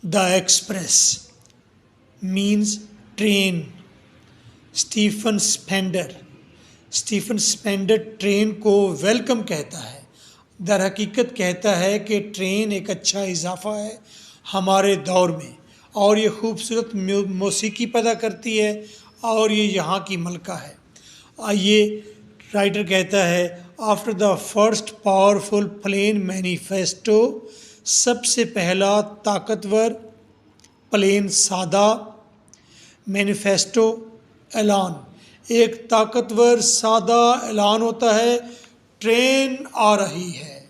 The express means train. Stephen Spender train को welcome कहता है। दर हकीकत कहता है कि ट्रेन एक अच्छा इजाफ़ा है हमारे दौर में, और ये खूबसूरत मौसीकी पैदा करती है, और ये यहाँ की मलका है। ये राइटर कहता है, after the first powerful plane manifesto, सबसे पहला ताकतवर प्लेन सादा मैनिफेस्टो ऐलान, एक ताकतवर सादा ऐलान होता है, ट्रेन आ रही है।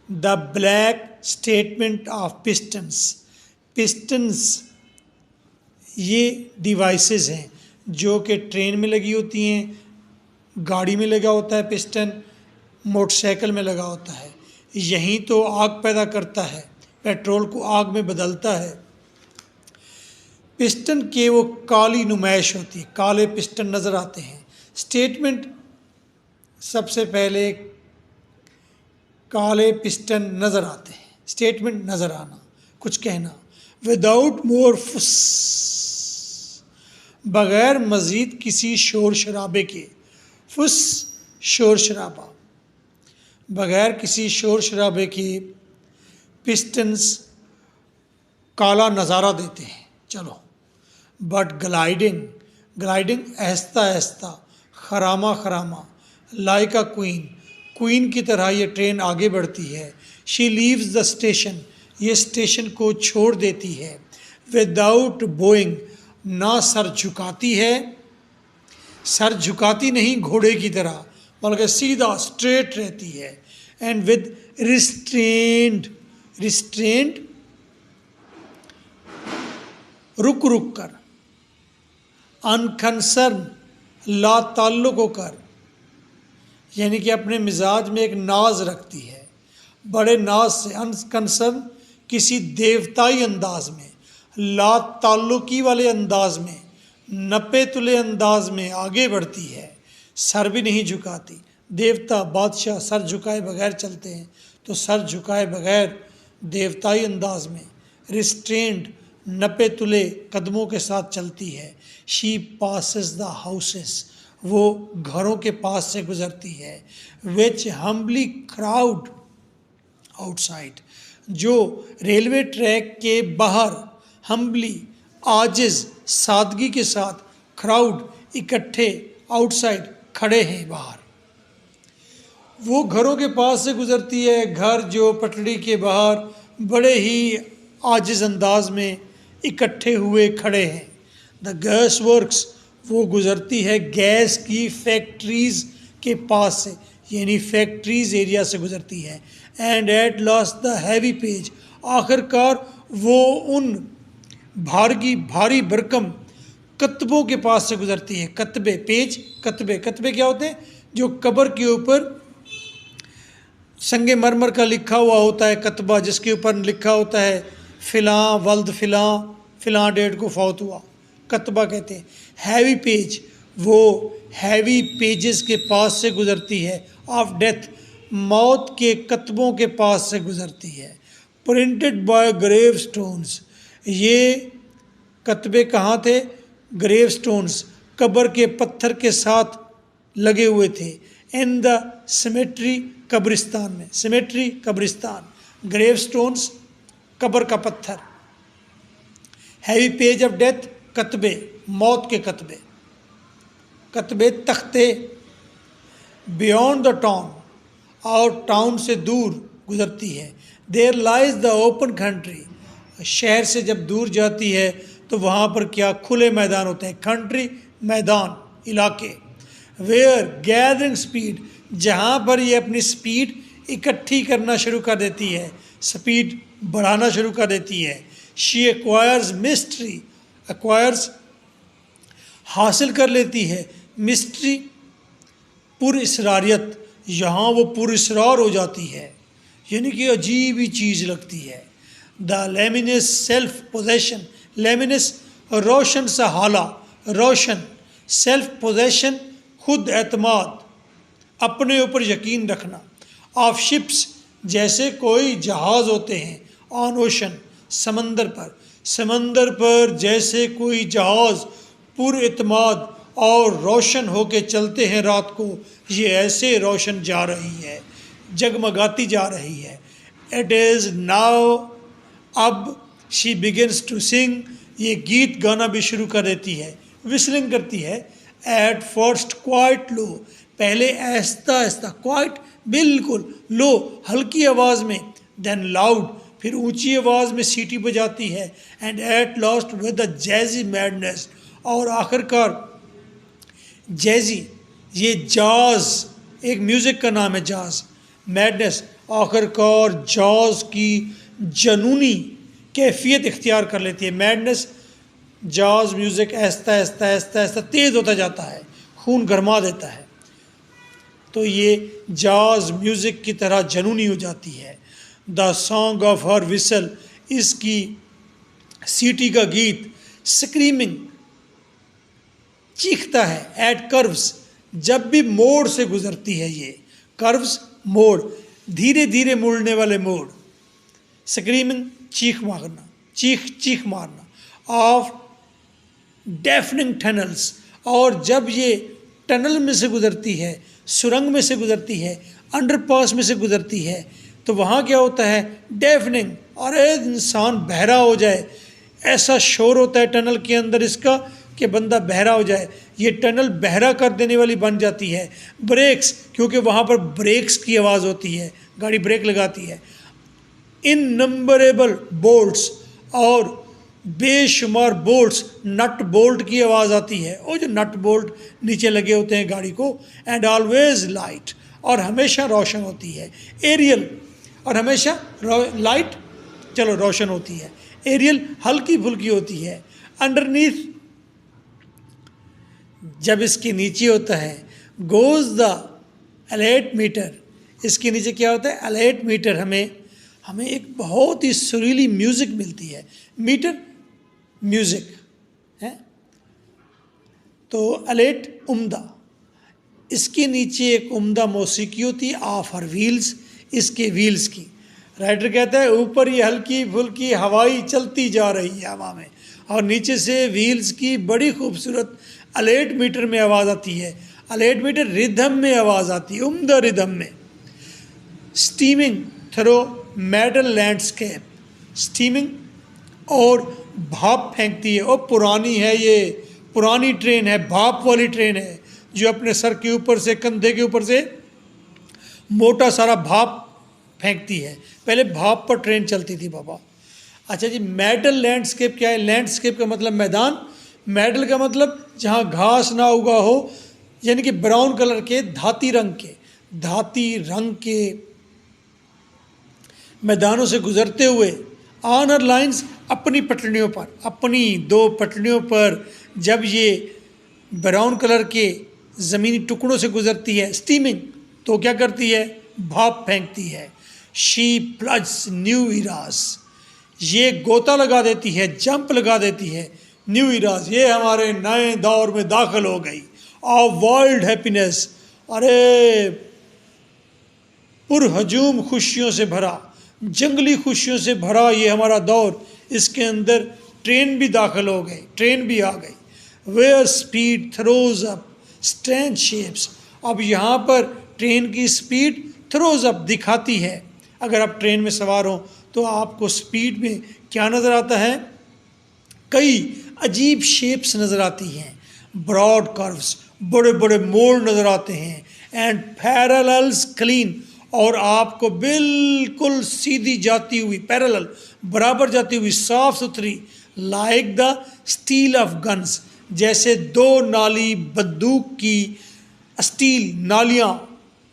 The black statement of pistons ये डिवाइसेस हैं जो कि ट्रेन में लगी होती हैं, गाड़ी में लगा होता है पिस्टन, मोटरसाइकिल में लगा होता है। यहीं तो आग पैदा करता है, पेट्रोल को आग में बदलता है। पिस्टन के वो काली नुमाइश होती है, काले पिस्टन नज़र आते हैं। स्टेटमेंट, सबसे पहले काले पिस्टन नज़र आते हैं, स्टेटमेंट नज़र आना, कुछ कहना। विदाउट मोर फुस, बग़ैर मज़ीद किसी शोर शराबे के, फुस शोर शराबा, बग़ैर किसी शोर शराबे के पिस्टन्स काला नज़ारा देते हैं। चलो, but gliding Aahista Aahista, खरामा खरामा, like a queen की तरह ये ट्रेन आगे बढ़ती है। शी लीव्स द स्टेशन, ये स्टेशन को छोड़ देती है। विदाउट बोइंग, ना सर झुकाती है, सर झुकाती नहीं घोड़े की तरह, बल्कि सीधा स्ट्रेट रहती है। एंड विद रिस्ट्रेंड रुक रुक कर, अनकंसर्न ला ताल्लुक होकर, यानी कि अपने मिजाज में एक नाज रखती है, बड़े नाज से, अनकंसर्न किसी देवताई अंदाज में, ला ताल्लुकी वाले अंदाज में, नपे तुले अंदाज में आगे बढ़ती है, सर भी नहीं झुकाती। देवता बादशाह सर झुकाए बगैर चलते हैं, तो सर झुकाए बगैर देवताई अंदाज में रिस्ट्रेंड, नपे तुले कदमों के साथ चलती है। शी पासेस द हाउसेस, वो घरों के पास से गुजरती है। विच हम्बली क्राउड आउटसाइड, जो रेलवे ट्रैक के बाहर हम्बली, आजिज, सादगी के साथ, क्राउड इकट्ठे, आउटसाइड खड़े हैं बाहर। वो घरों के पास से गुजरती है, घर जो पटड़ी के बाहर बड़े ही आजिज अंदाज में इकट्ठे हुए खड़े हैं। द गैस वर्क्स, वो गुजरती है गैस की फैक्ट्रीज़ के पास से, यानी फैक्ट्रीज़ एरिया से गुजरती है। And at last the heavy page, आखिरकार वो उन भारी भरकम कतबों के पास से गुजरती है। कतबे, पेज, कतबे क्या होते हैं? जो कब्र के ऊपर संगे मरमर का लिखा हुआ होता है कतबा, जिसके ऊपर लिखा होता है फ़िलाँ वल्द फ़िलाँ डेट को फौत हुआ, कतबा कहते हैं। हैवी पेज, वो हैवी पेजेस के पास से गुजरती है। ऑफ डेथ, मौत के कतबों के पास से गुजरती है। प्रिंटेड बाय ग्रेव स्टोन्स, ये कतबे कहाँ थे? ग्रेव स्टोन्स, कब्र के पत्थर के साथ लगे हुए थे। इन द सेमेट्री, कब्रिस्तान में, सेमेट्री कब्रिस्तान, ग्रेव स्टोन्स कब्र का पत्थर। हैवी पेज ऑफ डेथ, कतबे, मौत के कतबे तख्ते। बियॉन्ड द टाउन, और टाउन से दूर गुजरती है। There lies the open country, शहर से जब दूर जाती है तो वहाँ पर क्या खुले मैदान होते हैं, कंट्री मैदान, इलाके। वेयर गैदरिंग स्पीड, जहाँ पर ये अपनी स्पीड इकट्ठी करना शुरू कर देती है, स्पीड बढ़ाना शुरू कर देती है। शी एक्वायर्स मिस्ट्री, एक्वायर्स हासिल कर लेती है, मिस्ट्री पुरइसरारियत, यहाँ वो पुरइसरार हो जाती है, यानी कि अजीब ही चीज़ लगती है। The luminous self possession, luminous रोशन सा हाला, रोशन, सेल्फ पोजेशन खुद एतमाद, अपने ऊपर यकीन रखना। ऑफ शिप्स, जैसे कोई जहाज़ होते हैं, ऑन ओशन, समंदर पर जैसे कोई जहाज़ पुरइत्माद और रोशन होके चलते हैं रात को, ये ऐसे रोशन जा रही है, जगमगाती जा रही है। इट इज़ नाउ, अब शी बिगिनस टू सिंग, ये गीत गाना भी शुरू कर देती है, विस्लिंग करती है। एट फर्स्ट क्वाइट लो, पहले आहिस्ता आहिस्ता, क्वाइट बिल्कुल, लो हल्की आवाज़ में, देन लाउड, फिर ऊंची आवाज़ में सीटी बजाती है, and at last with the jazzy madness, और आखिरकार जैजी, ये जाज एक म्यूज़िक का नाम है, जाज, मैडनेस, आखिरकार जाज की जनूनी कैफियत इख्तियार कर लेती है। मैडनेस, जाज म्यूज़िक आहिस्ता आहिस्ता आहिस्ता आहिस्ता तेज़ होता जाता है, खून गरमा देता है, तो ये जाज म्यूज़िक की तरह जनूनी हो जाती है। The song of her whistle, इसकी सीटी का गीत, स्क्रीमिंग, चीखता है। एट कर्व्स, जब भी मोड़ से गुजरती है, ये कर्व्स मोड़, धीरे धीरे मुड़ने वाले मोड़, स्क्रीमिंग चीख मारना, ऑफ डेफनिंग टनल्स, और जब ये टनल में से गुजरती है, सुरंग में से गुजरती है, अंडरपास में से गुजरती है, तो वहाँ क्या होता है, डेफनिंग, अरे इंसान बहरा हो जाए, ऐसा शोर होता है टनल के अंदर इसका कि बंदा बहरा हो जाए। ये टनल बहरा कर देने वाली बन जाती है। ब्रेक्स, क्योंकि वहाँ पर ब्रेक्स की आवाज़ होती है, गाड़ी ब्रेक लगाती है। इननंबरेबल बोल्ट्स, और बेशुमार बोल्ट्स, नट बोल्ट की आवाज़ आती है, और जो नट बोल्ट नीचे लगे होते हैं गाड़ी को। एंड ऑलवेज लाइट, और हमेशा रोशन होती है। एरियल, और हमेशा लाइट, चलो रोशन होती है। एरियल हल्की फुल्की होती है। अंडरनीथ, जब इसके नीचे होता है, गोज द अलर्ट मीटर, इसके नीचे क्या होता है, अलर्ट मीटर, हमें एक बहुत ही सुरीली म्यूज़िक मिलती है। मीटर म्यूज़िक है, तो अलर्ट उम्दा, इसके नीचे एक उम्दा मौसीकी होती है, ऑफ हर व्हील्स, इसके व्हील्स की। राइटर कहता है ऊपर ये हल्की फुल्की हवाई चलती जा रही है हवा में, और नीचे से व्हील्स की बड़ी खूबसूरत अलर्ट मीटर में आवाज़ आती है। अलर्ट मीटर रिदम में आवाज़ आती है, उम्दा रिदम में। Steaming through metal landscape, steaming, और भाप फेंकती है। और पुरानी है, ये पुरानी ट्रेन है, भाप वाली ट्रेन है, जो अपने सर के ऊपर से, कंधे के ऊपर से मोटा सारा भाप फेंकती है। पहले भाप पर ट्रेन चलती थी बाबा। अच्छा जी, मेडल लैंडस्केप क्या है? लैंडस्केप का मतलब मैदान, मेडल का मतलब जहाँ घास ना उगा हो, यानी कि ब्राउन कलर के धाती रंग के मैदानों से गुजरते हुए, ऑन हर लाइन्स, अपनी पटरियों पर, अपनी दो पटरियों पर जब ये ब्राउन कलर के ज़मीनी टुकड़ों से गुजरती है। स्टीमिंग, तो क्या करती है, भाप फेंकती है। शी प्लग्स न्यू इराज, ये गोता लगा देती है, जंप लगा देती है। न्यू इराज, ये हमारे नए दौर में दाखिल हो गई। ऑफ वर्ल्ड हैप्पीनेस, अरे पुरहजूम खुशियों से भरा, जंगली खुशियों से भरा ये हमारा दौर, इसके अंदर ट्रेन भी दाखिल हो गई, ट्रेन भी आ गई। Where speed throws up strength shapes, अब यहाँ पर ट्रेन की स्पीड थ्रोज अप दिखाती है। अगर आप ट्रेन में सवार हो तो आपको स्पीड में क्या नज़र आता है, कई अजीब शेप्स नज़र आती हैं, ब्रॉड कर्व्स, बड़े बड़े मोड़ नज़र आते हैं। एंड पैरेलल्स क्लीन, और आपको बिल्कुल सीधी जाती हुई, पैरेलल बराबर जाती हुई, साफ सुथरी, like the steel of guns, जैसे दो नाली बंदूक की स्टील नालियाँ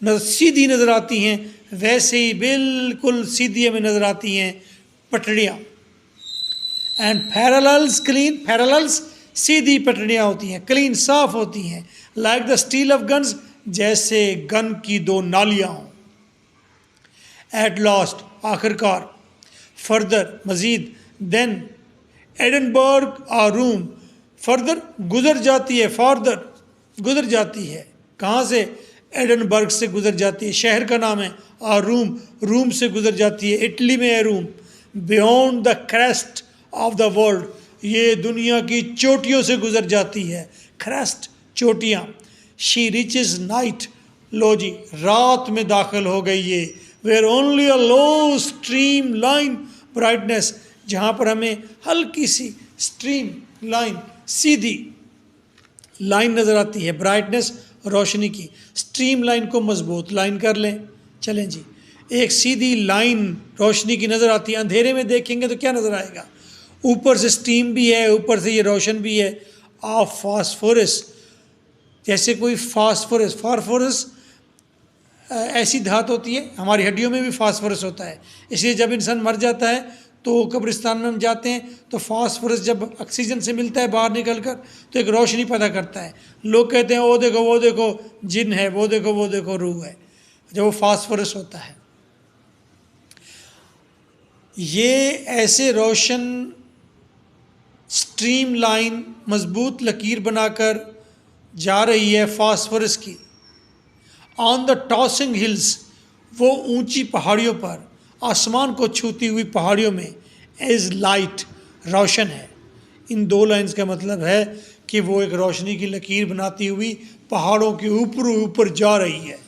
सीधी नज़र आती हैं, वैसे ही बिल्कुल सीधी हमें नज़र आती हैं पटड़ियाँ। एंड पैरेलल्स क्लीन, पैरेलल्स सीधी पटड़ियाँ होती हैं, क्लीन साफ होती हैं, like the steel of guns, जैसे गन की दो नालियाँ हों। एट लास्ट, आखिरकार, फर्दर मज़ीद, देन एडनबर्ग आ रूम, फर्दर गुज़र जाती है, फार्दर गुज़र जाती है, कहाँ से, एडनबर्ग से गुज़र जाती है, शहर का नाम है। आ रूम, रूम से गुज़र जाती है, इटली में है room. Beyond the crest of the world, ये दुनिया की चोटियों से गुजर जाती है। क्रेस्ट, चोटियाँ। शी रिचेज नाइट, लो जी रात में दाखिल हो गई ये। Where only a low streamline brightness, जहाँ पर हमें हल्की सी स्ट्रीम लाइन, सीधी लाइन नज़र आती है। ब्राइटनेस, रोशनी की। स्ट्रीम लाइन को मजबूत लाइन कर लें। चलें जी, एक सीधी लाइन रोशनी की नज़र आती है। अंधेरे में देखेंगे तो क्या नज़र आएगा? ऊपर से स्टीम भी है, ऊपर से ये रोशन भी है। ऑफ फास्फोरस, जैसे कोई फास्फोरस ऐसी धात होती है, हमारी हड्डियों में भी फास्फोरस होता है। इसलिए जब इंसान मर जाता है तो कब्रिस्तान में हम जाते हैं तो फास्फोरस जब ऑक्सीजन से मिलता है बाहर निकल कर तो एक रोशनी पैदा करता है। लोग कहते हैं वो देखो जिन है, वो देखो रूह है, जब वो फास्फोरस होता है। ये ऐसे रोशन स्ट्रीम लाइन मजबूत लकीर बनाकर जा रही है फास्फोरस की। ऑन द टॉसिंग हिल्स, वो ऊंची पहाड़ियों पर, आसमान को छूती हुई पहाड़ियों में, एज लाइट, रोशन है। इन दो लाइंस का मतलब है कि वो एक रोशनी की लकीर बनाती हुई पहाड़ों के ऊपर जा रही है।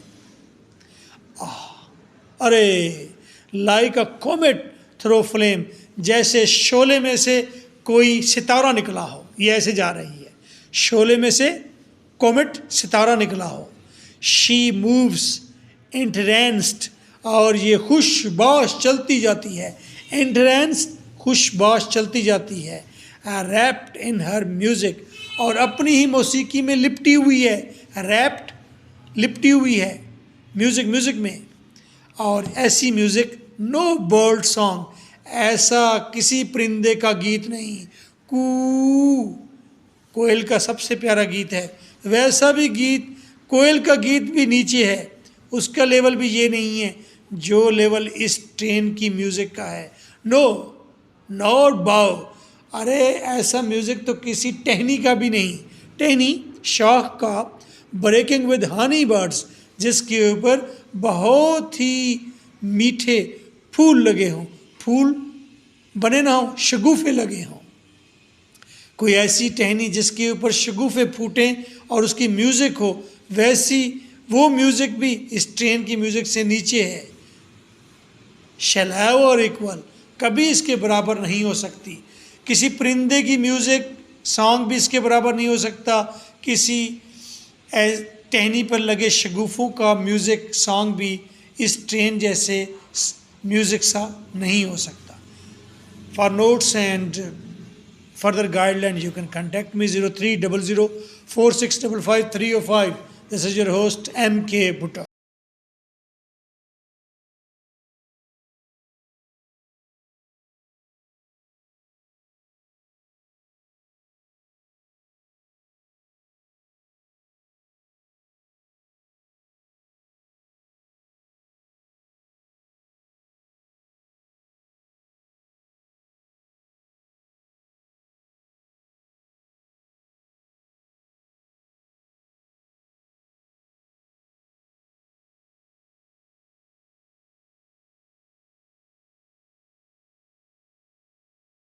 अरे like a comet through flame, जैसे शोले में से कोई सितारा निकला हो, ये ऐसे जा रही है। शोले में से कॉमेट, सितारा निकला हो। शी मूव्स एंट्रेंस्ड, और ये खुशबाश चलती जाती है। एंट्रेंस्ड, खुशबाश चलती जाती है। रैप्ड इन हर म्यूज़िक, और अपनी ही मौसीकी में लिपटी हुई है। रैप्ड, लिपटी हुई है म्यूज़िक में। और ऐसी म्यूज़िक, नो बर्ड सॉन्ग, ऐसा किसी परिंदे का गीत नहीं। कोयल का सबसे प्यारा गीत है, वैसा भी गीत, कोयल का गीत भी नीचे है, उसका लेवल भी ये नहीं है जो लेवल इस ट्रेन की म्यूज़िक का है। नो नॉट बाव, अरे ऐसा म्यूज़िक तो किसी टहनी का भी नहीं। टहनी, शाख का, ब्रेकिंग विद हनी बर्ड्स, जिसके ऊपर बहुत ही मीठे फूल लगे हों, फूल बने ना हों, शगुफ़े लगे हों। कोई ऐसी टहनी जिसके ऊपर शगुफ़े फूटें और उसकी म्यूज़िक हो, वैसी वो म्यूज़िक भी इस ट्रेन की म्यूज़िक से नीचे है। शैल और इक्वल, कभी इसके बराबर नहीं हो सकती। किसी परिंदे की म्यूज़िक सॉन्ग भी इसके बराबर नहीं हो सकता। किसी टहनी पर लगे शगुफ़ों का म्यूज़िक सॉन्ग भी इस ट्रेन जैसे म्यूज़िक सा नहीं हो सकता। For notes and further guidelines you can contact me 0300 4655 305. This is your host MK Bhutta.